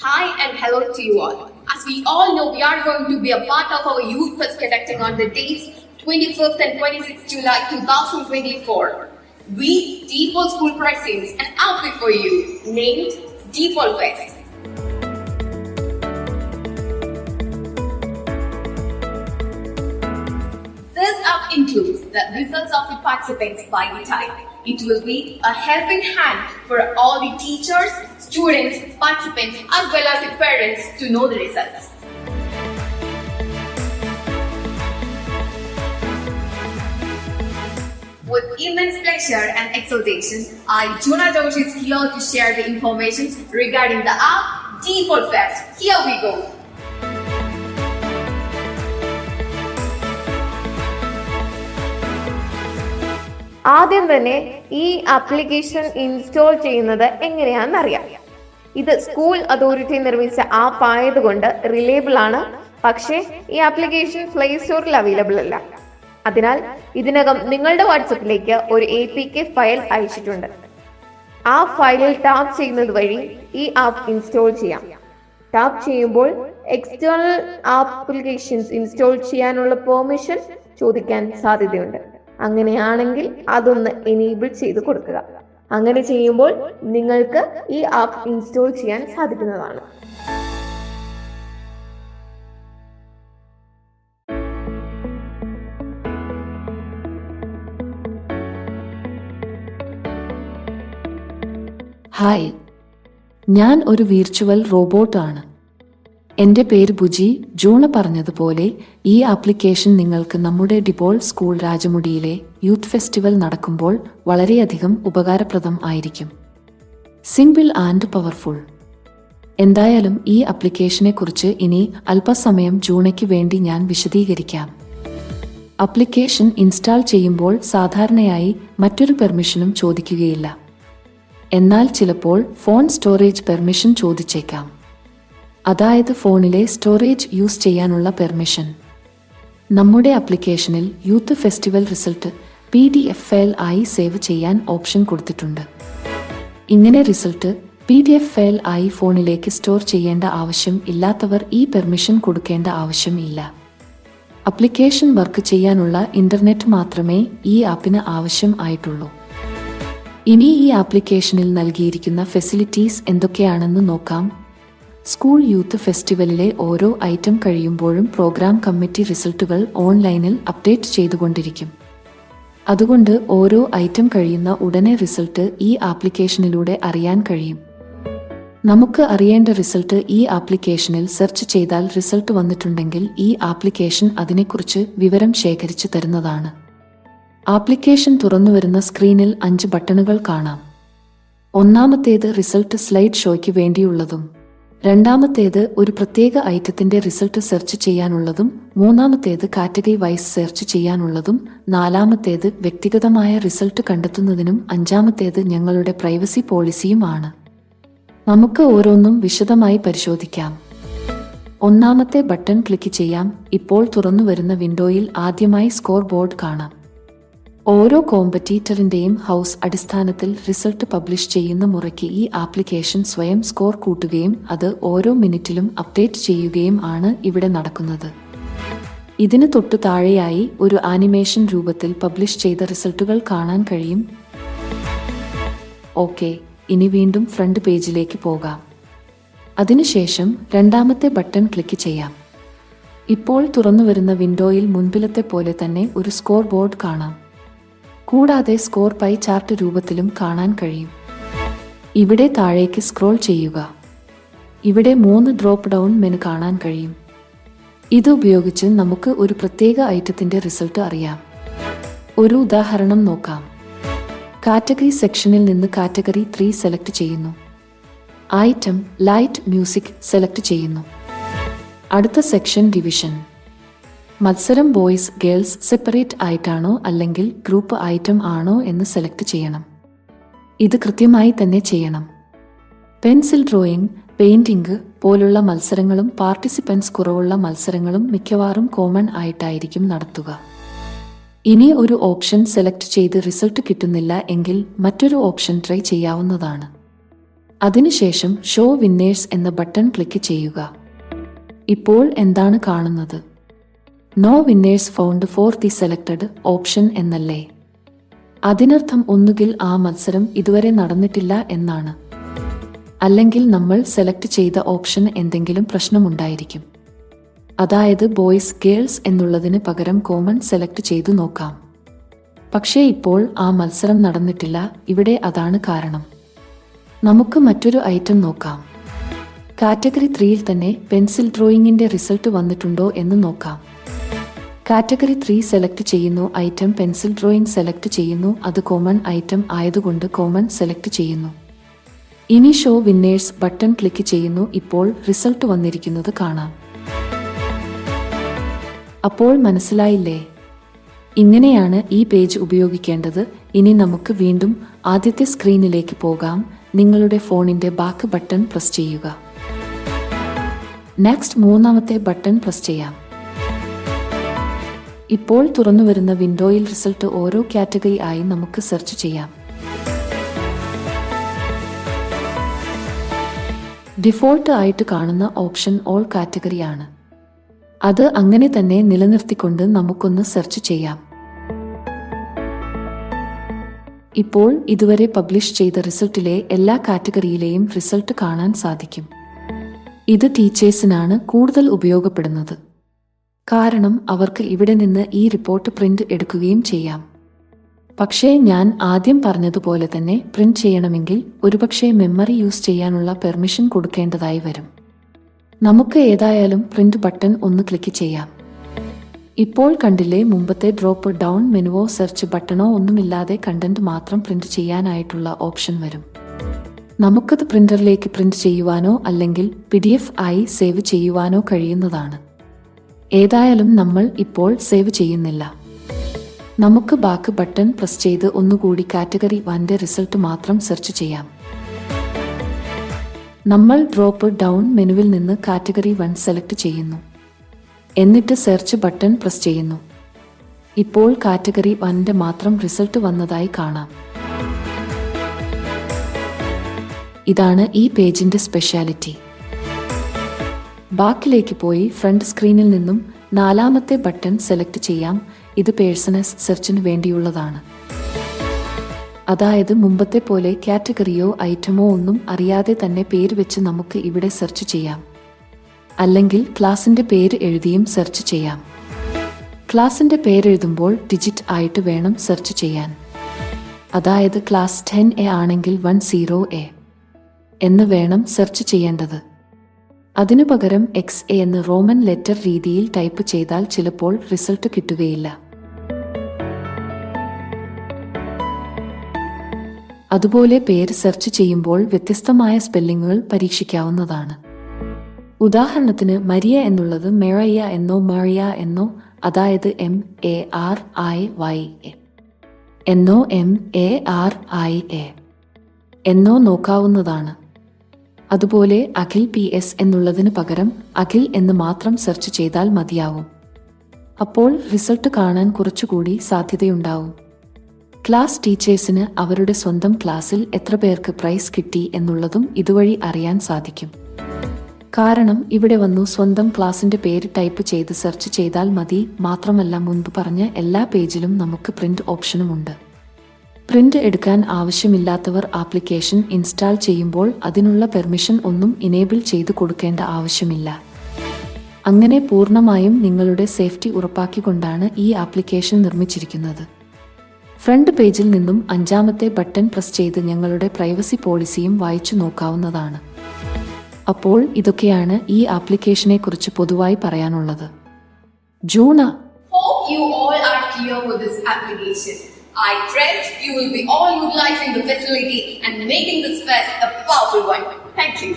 Hi and hello to you all. As we all know, we are going to be a part of our Youth Fest conducting on the dates 25th and 26th July 2024. We, Deepal School presents an outfit for you named Deepal Fest. This app includes the results of the participants by the type. It will be a helping hand for all the teachers, students, participants as well as the parents to know the results. With immense pleasure and exultation, I, Juna Joshi, is here to share the information regarding the app Deepal Fest. Here we go. ആദ്യം തന്നെ ഈ application install ചെയ്യുന്നത് എങ്ങനെയാണെന്നറിയാം. ഇത് school authority നിർമ്മിച്ച app ആയതുകൊണ്ട് reliable ആണ്. പക്ഷേ ഈ ആപ്ലിക്കേഷൻ പ്ലേ സ്റ്റോറിൽ അവൈലബിൾ അല്ല. അതിനാൽ ഇതിനകം നിങ്ങളുടെ വാട്സപ്പിലേക്ക് ഒരു APK ഫയൽ അയച്ചിട്ടുണ്ട്. ആ ഫയലിൽ ടാപ്പ് ചെയ്യുന്നത് വഴി ഈ ആപ്പ് ഇൻസ്റ്റാൾ ചെയ്യാം. ടാപ്പ് ചെയ്യുമ്പോൾ എക്സ്റ്റേണൽ ആപ്ലിക്കേഷൻസ് ഇൻസ്റ്റാൾ ചെയ്യാനുള്ള പെർമിഷൻ ചോദിക്കാൻ സാധ്യതയുണ്ട്. അങ്ങനെയാണെങ്കിൽ അതൊന്ന് എനേബിൾ ചെയ്ത് കൊടുക്കുക. അങ്ങനെ ചെയ്യുമ്പോൾ നിങ്ങൾക്ക് ഈ ആപ്പ് ഇൻസ്റ്റാൾ ചെയ്യാൻ സാധിക്കുന്നതാണ്. ഹായ്, ഞാൻ ഒരു വിർച്വൽ റോബോട്ടാണ്. എൻ്റെ പേര് ബുജി. ജൂണ പറഞ്ഞതുപോലെ ഈ ആപ്ലിക്കേഷൻ നിങ്ങൾക്ക് നമ്മുടെ ഡിപോൾ സ്കൂൾ രാജമുടിയിലെ യൂത്ത് ഫെസ്റ്റിവൽ നടക്കുമ്പോൾ വളരെയധികം ഉപകാരപ്രദം ആയിരിക്കും. Simple and powerful. എന്തായാലും ഈ ആപ്ലിക്കേഷനെ കുറിച്ച് ഇനി അല്പസമയം ജൂണയ്ക്ക് വേണ്ടി ഞാൻ വിശദീകരിക്കാം. ആപ്ലിക്കേഷൻ ഇൻസ്റ്റാൾ ചെയ്യുമ്പോൾ സാധാരണയായി മറ്റൊരു പെർമിഷനും ചോദിക്കുകയില്ല. എന്നാൽ ചിലപ്പോൾ ഫോൺ സ്റ്റോറേജ് പെർമിഷൻ ചോദിച്ചേക്കാം. അതായത് ഫോണിലെ സ്റ്റോറേജ് യൂസ് ചെയ്യാനുള്ള പെർമിഷൻ. നമ്മുടെ ആപ്ലിക്കേഷനിൽ youth festival result PDF file ആയി സേവ് ചെയ്യാൻ ഓപ്ഷൻ കൊടുത്തിട്ടുണ്ട്. ഇങ്ങനെ റിസൾട്ട് PDF ഫയൽ ആയി ഫോണിലേക്ക് സ്റ്റോർ ചെയ്യേണ്ട ആവശ്യം ഇല്ലാത്തവർ ഈ പെർമിഷൻ കൊടുക്കേണ്ട ആവശ്യം ഇല്ല. ആപ്ലിക്കേഷൻ വർക്ക് ചെയ്യാനുള്ള ഇന്റർനെറ്റ് മാത്രമേ ഈ ആപ്പിന് ആവശ്യം ആയിട്ടുള്ളൂ. ഇനി ഈ ആപ്ലിക്കേഷനിൽ നൽകിയിരിക്കുന്ന ഫെസിലിറ്റീസ് എന്തൊക്കെയാണെന്ന് നോക്കാം. സ്കൂൾ യൂത്ത് ഫെസ്റ്റിവലിലെ ഓരോ ഐറ്റം കഴിയുമ്പോഴും പ്രോഗ്രാം കമ്മിറ്റി റിസൾട്ടുകൾ ഓൺലൈനിൽ അപ്ഡേറ്റ് ചെയ്തുകൊണ്ടിരിക്കും. അതുകൊണ്ട് ഓരോ ഐറ്റം കഴിയുന്ന ഉടനെ റിസൾട്ട് ഈ ആപ്ലിക്കേഷനിലൂടെ അറിയാൻ കഴിയും. നമുക്ക് അറിയേണ്ട റിസൾട്ട് ഈ ആപ്ലിക്കേഷനിൽ സെർച്ച് ചെയ്താൽ റിസൾട്ട് വന്നിട്ടുണ്ടെങ്കിൽ ഈ ആപ്ലിക്കേഷൻ അതിനെക്കുറിച്ച് വിവരം ശേഖരിച്ചു തരുന്നതാണ്. ആപ്ലിക്കേഷൻ തുറന്നുവരുന്ന സ്ക്രീനിൽ 5 ബട്ടണുകൾ കാണാം. ഒന്നാമത്തേത് റിസൾട്ട് സ്ലൈഡ് ഷോയ്ക്ക് വേണ്ടിയുള്ളതും, രണ്ടാമത്തേത് ഒരു പ്രത്യേക ഐറ്റത്തിന്റെ റിസൾട്ട് സെർച്ച് ചെയ്യാനുള്ളതും, മൂന്നാമത്തേത് കാറ്റഗറി വൈസ് സെർച്ച് ചെയ്യാനുള്ളതും, നാലാമത്തേത് വ്യക്തിഗതമായ റിസൾട്ട് കണ്ടെത്തുന്നതിനും, അഞ്ചാമത്തേത് ഞങ്ങളുടെ പ്രൈവസി പോളിസിയുമാണ്. നമുക്ക് ഓരോന്നും വിശദമായി പരിശോധിക്കാം. ഒന്നാമത്തെ ബട്ടൺ ക്ലിക്ക് ചെയ്യാം. ഇപ്പോൾ തുറന്നുവരുന്ന വിൻഡോയിൽ ആദ്യമായി സ്കോർ ബോർഡ് കാണാം. ഓരോ കോമ്പറ്റീറ്ററിന്റെയും ഹൗസ് അടിസ്ഥാനത്തിൽ റിസൾട്ട് പബ്ലിഷ് ചെയ്യുന്ന മുറയ്ക്ക് ഈ ആപ്ലിക്കേഷൻ സ്വയം സ്കോർ കൂട്ടുകയും അത് ഓരോ മിനിറ്റിലും അപ്ഡേറ്റ് ചെയ്യുകയും ആണ് ഇവിടെ നടക്കുന്നത്. ഇതിന് തൊട്ടു താഴെയായി ഒരു ആനിമേഷൻ രൂപത്തിൽ പബ്ലിഷ് ചെയ്ത റിസൾട്ടുകൾ കാണാൻ കഴിയും. ഓക്കെ, ഇനി വീണ്ടും ഫ്രണ്ട് പേജിലേക്ക് പോകാം. അതിനുശേഷം രണ്ടാമത്തെ ബട്ടൺ ക്ലിക്ക് ചെയ്യാം. ഇപ്പോൾ തുറന്നുവരുന്ന വിൻഡോയിൽ മുൻപിലത്തെ പോലെ തന്നെ ഒരു സ്കോർ ബോർഡ് കാണാം. കൂടാതെ സ്കോർ പൈ ചാർട്ട് രൂപത്തിലും കാണാൻ കഴിയും. ഇവിടെ താഴേക്ക് സ്ക്രോൾ ചെയ്യുക. ഇവിടെ 3 ഡ്രോപ്പ് ഡൗൺ മെനു കാണാൻ കഴിയും. ഇത് ഉപയോഗിച്ച് നമുക്ക് ഒരു പ്രത്യേക ഐറ്റത്തിന്റെ റിസൾട്ട് അറിയാം. ഒരു ഉദാഹരണം നോക്കാം. കാറ്റഗറി സെക്ഷനിൽ നിന്ന് കാറ്റഗറി 3 സെലക്ട് ചെയ്യുന്നു. ഐറ്റം ലൈറ്റ് മ്യൂസിക് സെലക്ട് ചെയ്യുന്നു. അടുത്ത സെക്ഷൻ ഡിവിഷൻ. മത്സരം ബോയ്സ് ഗേൾസ് സെപ്പറേറ്റ് ആയിട്ടാണോ അല്ലെങ്കിൽ ഗ്രൂപ്പ് ഐറ്റം ആണോ എന്ന് സെലക്ട് ചെയ്യണം. ഇത് കൃത്യമായി തന്നെ ചെയ്യണം. പെൻസിൽ ഡ്രോയിങ്, പെയിന്റിംഗ് പോലുള്ള മത്സരങ്ങളും പാർട്ടിസിപ്പൻസ് കുറവുള്ള മത്സരങ്ങളും മിക്കവാറും കോമൺ ആയിട്ടായിരിക്കും നടത്തുക. ഇനി ഒരു ഓപ്ഷൻ സെലക്ട് ചെയ്ത് റിസൾട്ട് കിട്ടുന്നില്ല എങ്കിൽ മറ്റൊരു ഓപ്ഷൻ ട്രൈ ചെയ്യാവുന്നതാണ്. അതിനുശേഷം ഷോ വിന്നേഴ്സ് എന്ന ബട്ടൺ ക്ലിക്ക് ചെയ്യുക. ഇപ്പോൾ എന്താണ് കാണുന്നത്? No winners found for the selected option എന്നല്ലേ? അതിനർത്ഥം ഒന്നുകിൽ ആ മത്സരം ഇതുവരെ നടന്നിട്ടില്ല എന്നാണ്, അല്ലെങ്കിൽ നമ്മൾ സെലക്ട് ചെയ്ത ഓപ്ഷൻ എന്തെങ്കിലും പ്രശ്നമുണ്ടായിരിക്കും. അതായത് ബോയ്സ് ഗേൾസ് എന്നുള്ളതിന് പകരം കോമൺ സെലക്ട് ചെയ്തു നോക്കാം. പക്ഷേ ഇപ്പോൾ ആ മത്സരം നടന്നിട്ടില്ല. ഇവിടെ അതാണ് കാരണം. നമുക്ക് മറ്റൊരു ഐറ്റം നോക്കാം. കാറ്റഗറി 3യിൽ തന്നെ പെൻസിൽ ഡ്രോയിങ്ങിന്റെ റിസൾട്ട് വന്നിട്ടുണ്ടോ എന്ന് നോക്കാം. കാറ്റഗറി 3 സെലക്ട് ചെയ്യുന്നു. ഐറ്റം പെൻസിൽ ഡ്രോയിങ് സെലക്ട് ചെയ്യുന്നു. അത് കോമൺ ഐറ്റം ആയതുകൊണ്ട് കോമൺ സെലക്ട് ചെയ്യുന്നു. ഇനി ഷോ വിന്നേഴ്സ് ബട്ടൺ ക്ലിക്ക് ചെയ്യുന്നു. ഇപ്പോൾ റിസൾട്ട് വന്നിരിക്കുന്നത് കാണാം. അപ്പോൾ മനസ്സിലായില്ലേ? ഇങ്ങനെയാണ് ഈ പേജ് ഉപയോഗിക്കേണ്ടത്. ഇനി നമുക്ക് വീണ്ടും ആദ്യത്തെ സ്ക്രീനിലേക്ക് പോകാം. നിങ്ങളുടെ ഫോണിന്റെ ബാക്ക് ബട്ടൺ പ്രസ് ചെയ്യുക. നെക്സ്റ്റ് മൂന്നാമത്തെ ബട്ടൺ പ്രസ് ചെയ്യാം. ഇപ്പോൾ തുറന്നുവരുന്ന വിൻഡോയിൽ റിസൾട്ട് ഓരോ കാറ്റഗറി ആയി നമുക്ക് സെർച്ച് ചെയ്യാം. ഡിഫോൾട്ട് ആയിട്ട് കാണുന്ന ഓപ്ഷൻ ഓൾ കാറ്റഗറി ആണ്. അത് അങ്ങനെ തന്നെ നിലനിർത്തിക്കൊണ്ട് നമുക്കൊന്ന് സെർച്ച് ചെയ്യാം. ഇപ്പോൾ ഇതുവരെ പബ്ലിഷ് ചെയ്ത റിസൾട്ടിലെ എല്ലാ കാറ്റഗറിയിലെയും റിസൾട്ട് കാണാൻ സാധിക്കും. ഇത് ടീച്ചേഴ്സിനാണ് കൂടുതൽ ഉപയോഗപ്പെടുന്നത്. കാരണം അവർക്ക് ഇവിടെ നിന്ന് ഈ റിപ്പോർട്ട് പ്രിന്റ് എടുക്കുകയും ചെയ്യാം. പക്ഷേ ഞാൻ ആദ്യം പറഞ്ഞതുപോലെ തന്നെ പ്രിന്റ് ചെയ്യണമെങ്കിൽ ഒരുപക്ഷെ മെമ്മറി യൂസ് ചെയ്യാനുള്ള പെർമിഷൻ കൊടുക്കേണ്ടതായി വരും. നമുക്ക് ഏതായാലും പ്രിന്റ് ബട്ടൺ ഒന്ന് ക്ലിക്ക് ചെയ്യാം. ഇപ്പോൾ കണ്ടില്ലേ, മുമ്പത്തെ ഡ്രോപ്പ് ഡൗൺ മെനുവോ സെർച്ച് ബട്ടണോ ഒന്നുമില്ലാതെ കണ്ടന്റ് മാത്രം പ്രിന്റ് ചെയ്യാനായിട്ടുള്ള ഓപ്ഷൻ വരും. നമുക്കത് പ്രിന്ററിലേക്ക് പ്രിന്റ് ചെയ്യുവാനോ അല്ലെങ്കിൽ PDF ആയി സേവ് ചെയ്യുവാനോ കഴിയുന്നതാണ്. ഏതായാലും നമ്മൾ ഇപ്പോൾ സേവ് ചെയ്യുന്നില്ല. നമുക്ക് ബാക്ക് ബട്ടൺ പ്രസ് ചെയ്ത് ഒന്നുകൂടി കാറ്റഗറി 1ന്റെ റിസൾട്ട് മാത്രം സെർച്ച് ചെയ്യാം. നമ്മൾ ഡ്രോപ്പ് ഡൗൺ മെനുവിൽ നിന്ന് കാറ്റഗറി 1 സെലക്ട് ചെയ്യുന്നു. എന്നിട്ട് സെർച്ച് ബട്ടൺ പ്രസ് ചെയ്യുന്നു. ഇപ്പോൾ കാറ്റഗറി 1ന്റെ മാത്രം റിസൾട്ട് വന്നതായി കാണാം. ഇതാണ് ഈ പേജിന്റെ സ്പെഷ്യാലിറ്റി. ബാക്കിലേക്ക് പോയി ഫ്രണ്ട് സ്ക്രീനിൽ നിന്നും നാലാമത്തെ ബട്ടൺ സെലക്ട് ചെയ്യാം. ഇത് പേഴ്സണൽ സെർച്ചിന് വേണ്ടിയുള്ളതാണ്. അതായത് മുമ്പത്തെ പോലെ കാറ്റഗറിയോ ഐറ്റമോ ഒന്നും അറിയാതെ തന്നെ പേര് വെച്ച് നമുക്ക് ഇവിടെ സെർച്ച് ചെയ്യാം. അല്ലെങ്കിൽ ക്ലാസിന്റെ പേര് എഴുതിയും സെർച്ച് ചെയ്യാം. ക്ലാസിന്റെ പേരെഴുതുമ്പോൾ ഡിജിറ്റ് ആയിട്ട് വേണം സെർച്ച് ചെയ്യാൻ. അതായത് ക്ലാസ് 10A ആണെങ്കിൽ 10A എന്ന് വേണം സെർച്ച് ചെയ്യേണ്ടത്. അതിനു പകരം XA എന്ന് റോമൻ ലെറ്റർ രീതിയിൽ ടൈപ്പ് ചെയ്താൽ ചിലപ്പോൾ റിസൾട്ട് കിട്ടുകയില്ല. അതുപോലെ പേര് സെർച്ച് ചെയ്യുമ്പോൾ വ്യത്യസ്തമായ സ്പെല്ലിങ്ങുകൾ പരീക്ഷിക്കാവുന്നതാണ്. ഉദാഹരണത്തിന് മരിയ എന്നുള്ളത് മെറയ്യ എന്നോ മറിയ എന്നോ, അതായത് MARIYA എന്നോ MARIA എന്നോ നോക്കാവുന്നതാണ്. അതുപോലെ അഖിൽ PS എന്നുള്ളതിന് പകരം അഖിൽ എന്ന് മാത്രം സെർച്ച് ചെയ്താൽ മതിയാവും. അപ്പോൾ റിസൾട്ട് കാണാൻ കുറച്ചുകൂടി സാധ്യതയുണ്ടാവും. ക്ലാസ് ടീച്ചേഴ്സിന് അവരുടെ സ്വന്തം ക്ലാസ്സിൽ എത്ര പേർക്ക് പ്രൈസ് കിട്ടി എന്നുള്ളതും ഇതുവഴി അറിയാൻ സാധിക്കും. കാരണം ഇവിടെ വന്നു സ്വന്തം ക്ലാസിന്റെ പേര് ടൈപ്പ് ചെയ്ത് സെർച്ച് ചെയ്താൽ മതി. മാത്രമല്ല, മുൻപ് പറഞ്ഞ എല്ലാ പേജിലും നമുക്ക് പ്രിന്റ് ഓപ്ഷനുമുണ്ട്. പ്രിന്റ് എടുക്കാൻ ആവശ്യമില്ലാത്തവർ ആപ്ലിക്കേഷൻ ഇൻസ്റ്റാൾ ചെയ്യുമ്പോൾ അതിനുള്ള പെർമിഷൻ ഒന്നും ഇനേബിൾ ചെയ്തു കൊടുക്കേണ്ട ആവശ്യമില്ല. അങ്ങനെ പൂർണ്ണമായും നിങ്ങളുടെ സേഫ്റ്റി ഉറപ്പാക്കിക്കൊണ്ടാണ് ഈ ആപ്ലിക്കേഷൻ നിർമ്മിച്ചിരിക്കുന്നത്. ഫ്രണ്ട് പേജിൽ നിന്നും 5ാമത്തെ ബട്ടൺ പ്രസ് ചെയ്ത് ഞങ്ങളുടെ പ്രൈവസി പോളിസിയും വായിച്ചു നോക്കാവുന്നതാണ്. അപ്പോൾ ഇതൊക്കെയാണ് ഈ ആപ്ലിക്കേഷനെ കുറിച്ച് പൊതുവായി പറയാനുള്ളത്. ജൂണ, Hope you all are clear with this application. I trust you will be all utilizing the facility and making this fest a powerful one. Thank you.